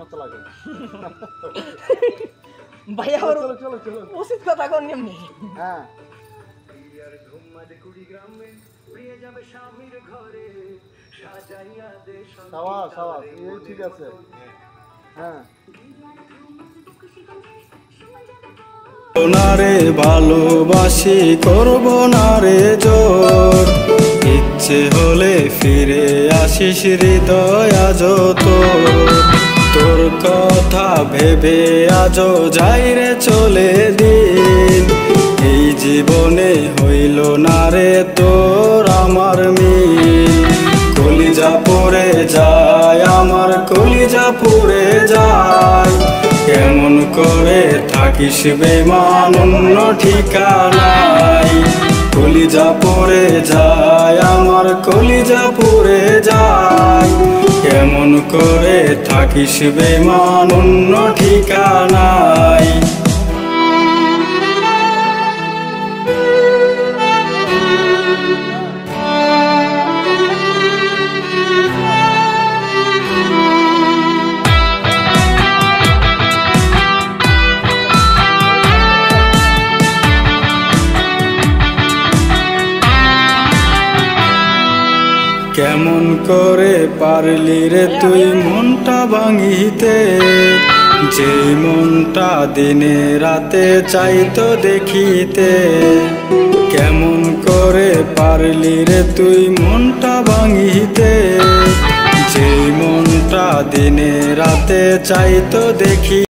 মতো লাগে। ভাইয়া ওর চলো চলো চলো উচিত কথা কোন এমনি। হ্যাঁ সাবাস সাবাস এই ঠিক আছে। হ্যাঁ না রে ভালোবাসি করব না রে জোর, ইচ্ছে হলে ফিরে আসিস হৃদয় আজ তোর কথা ভেবে আজও যাই রে চলে দিন, এই জীবনে হইল না রে তোর আমার মিল। কলিজা পড়ে যায় আমার কলিজা পড়ে যায়, কেমন করে থাকিস বেমান অন্য ঠিকানায়। কলিজা পড়ে যায় আমার কলিজা পড়ে যায়, কেমন করে থাকিস বেমান অন্য ঠিকানায়। কেমন করে পারলি রে তুই মনটা ভাঙিতে, যে মনটা দিনে রাতে চাইতো দেখিতে। কেমন করে পারলি রে তুই মনটা ভাঙিতে, যে মনটা দিনে রাতে চাইতো দেখি।